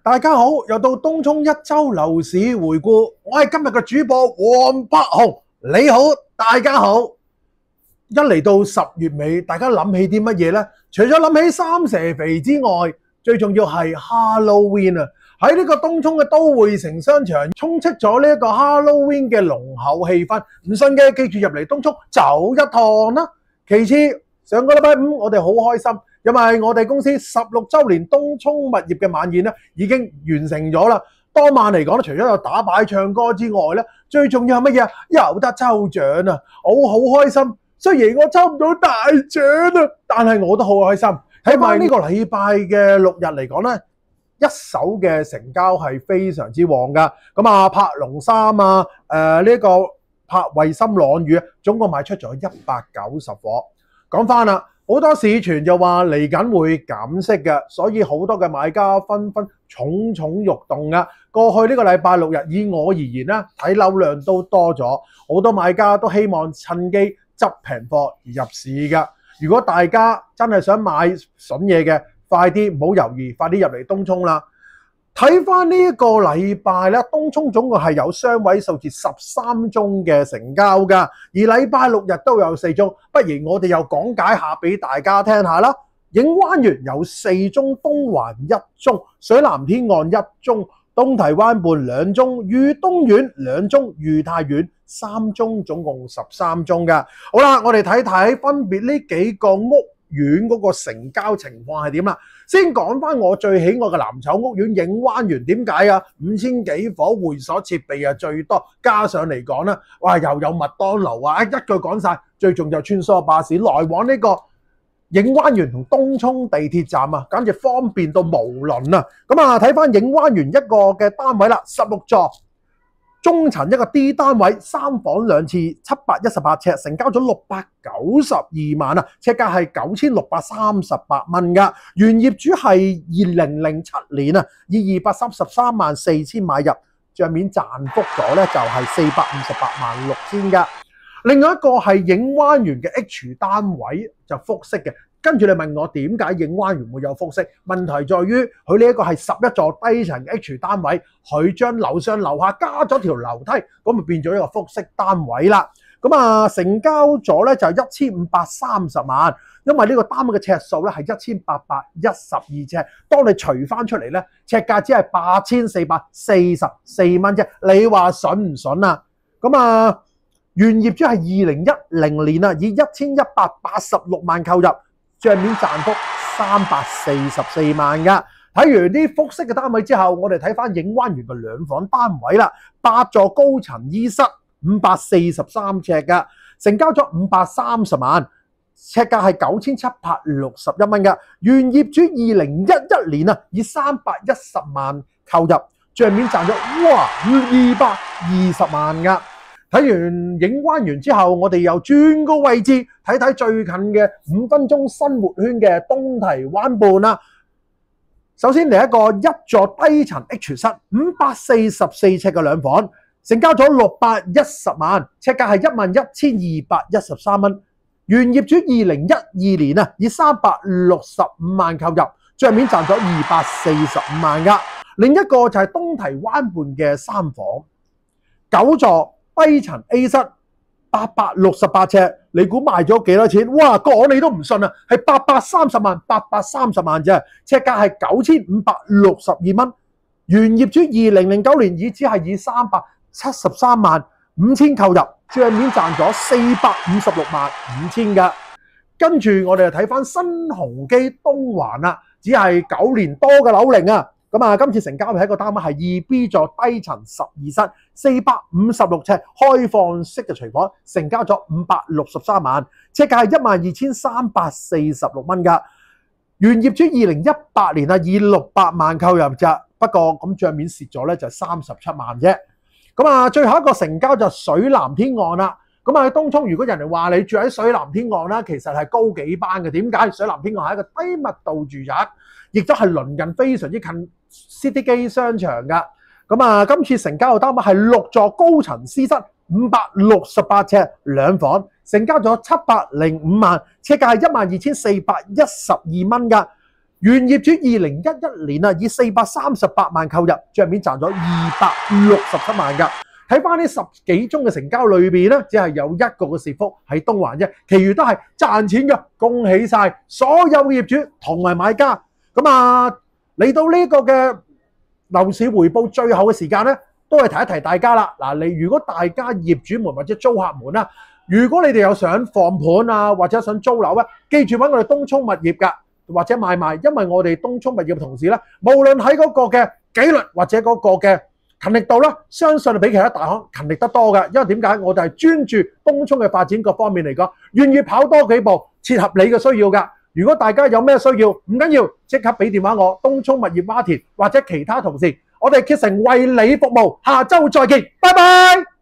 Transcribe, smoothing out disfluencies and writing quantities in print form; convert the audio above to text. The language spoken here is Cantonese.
大家好，又到東涌一周樓市回顧，我係今日嘅主播黃柏雄。你好，大家好。一嚟到10月尾，大家諗起啲乜嘢呢？除咗諗起三蛇肥之外，最重要係 Halloween 啊！喺呢個東涌嘅都會城商場，充斥咗呢一個 Halloween 嘅濃厚氣氛。唔信嘅，記住入嚟東涌走一趟啦。其次，上個禮拜5我哋好開心。因為我哋公司16週年東涌物業嘅晚宴咧已經完成咗啦。當晚嚟講咧，除咗有打牌唱歌之外咧，最重要係乜嘢？有得抽獎啊！我好開心。雖然我抽唔到大獎啊，但係我都好開心。喺埋呢個禮拜嘅6日嚟講咧，一手嘅成交係非常之旺噶。咁啊，柏龍3啊，呢個柏惠森朗宇總共賣出咗190伙。講翻啦。好多市傳就話嚟緊會減息嘅，所以好多嘅買家紛紛蠢蠢欲動嘅。過去呢個禮拜6日，以我而言咧，睇樓量都多咗，好多買家都希望趁機執平貨而入市嘅。如果大家真係想買筍嘢嘅，快啲唔好猶豫，快啲入嚟東涌啦！睇翻呢一個禮拜咧，東涌總共係有雙位數字13宗嘅成交㗎，而禮拜6日都有4宗。不如我哋又講解下俾大家聽下啦。影灣園有4宗，東環1宗，水南天岸1宗，東堤灣畔2宗，裕東苑2宗，裕泰苑3宗，總共13宗㗎。好啦，我哋睇睇分別呢幾個屋苑嗰個成交情況係點啦？先講翻我最喜愛嘅藍籌屋苑影灣園，點解啊？5000幾伙，會所設備啊最多，加上嚟講咧，哇又有麥當勞啊，一句講晒，最重要穿梭巴士來往呢個影灣園同東涌地鐵站啊，簡直方便到無倫啊！咁啊，睇翻影灣園一個嘅單位啦，16座。中層一個 D 單位，3房2廁，718尺，成交咗692萬啊，尺價係9638蚊噶。原業主係2007年啊，以233萬4000買入，帳面賺幅咗咧就係458萬6千噶。另外一個係影灣園嘅 H 單位就複式嘅。跟住你問我點解影灣園會有複式？問題在於佢呢一個係11座低層 H 單位，佢將樓上樓下加咗條樓梯，咁就變咗一個複式單位啦。咁啊，成交咗咧就1530萬，因為呢個單位嘅尺數咧係1812尺，當你除翻出嚟咧，尺價只係8444蚊啫。你話筍唔筍啊？咁啊，原業主係2010年啊，以1186萬購入。帳面賺幅344萬㗎。睇完啲複式嘅單位之後，我哋睇翻影灣園嘅2房單位啦，8座高層衣室，543尺㗎，成交咗530萬，尺價係9761蚊㗎。原業主2011年啊，以310萬購入，帳面賺咗220萬㗎。睇完影灣園之後，我哋又轉個位置睇睇最近嘅5分鐘生活圈嘅東堤灣畔啦。首先嚟一個1座低層 H 室，544尺嘅2房，成交咗610萬，尺價係11213蚊。原業主2012年啊，以365萬購入，帳面賺咗245萬㗎。另一個就係東堤灣畔嘅3房，9座。低層 A 室868尺，你估賣咗幾多錢？哇，講你都唔信啊，係830萬啫，尺價係9562蚊。原業主2009年只係以373萬5千購入，帳面賺咗456萬5千㗎。跟住我哋就睇翻新鴻基東環啦，只係9年多嘅樓齡啊。咁啊，今次成交係一個單位係2B 座低層12室，456尺開放式嘅廚房，成交咗563萬，尺價係12346蚊㗎。原業主2018年啊，以600萬購入咋，不過咁帳面蝕咗咧就37萬啫。咁啊，最後一個成交就水南天岸啦。咁啊，喺東涌，如果人哋話你住喺水南天岸啦，其實係高幾班嘅。點解？水南天岸係一個低密度住宅，亦都係鄰近非常之近 Citygate 商場㗎。咁啊，今次成交嘅單位係6座高層私室，568尺2房，成交咗705萬，尺價係12412蚊㗎。原業主2011年以438萬購入，帳面賺咗267萬㗎。睇翻呢10幾宗嘅成交裏邊咧，只係有一個嘅蝕幅喺東環啫，其餘都係賺錢嘅。恭喜晒所有業主同埋買家。咁嚟到呢個嘅樓市回報最後嘅時間咧，都係提一提大家啦。嗱，如果大家業主們或者租客們啦，如果你哋有想放盤或者想租樓咧，記住揾我哋東涌物業㗎，或者買賣，因為我哋東涌物業嘅同事咧，無論喺嗰個嘅紀律或者嗰個嘅勤力度啦，相信係比其他大行勤力得多嘅。因為點解？我哋係專注東涌嘅發展各方面嚟講，願意跑多幾步，切合你嘅需要㗎。如果大家有咩需要，唔緊要，即刻俾電話我，東涌物業Martin或者其他同事，我哋竭誠為你服務。下週再見，拜拜。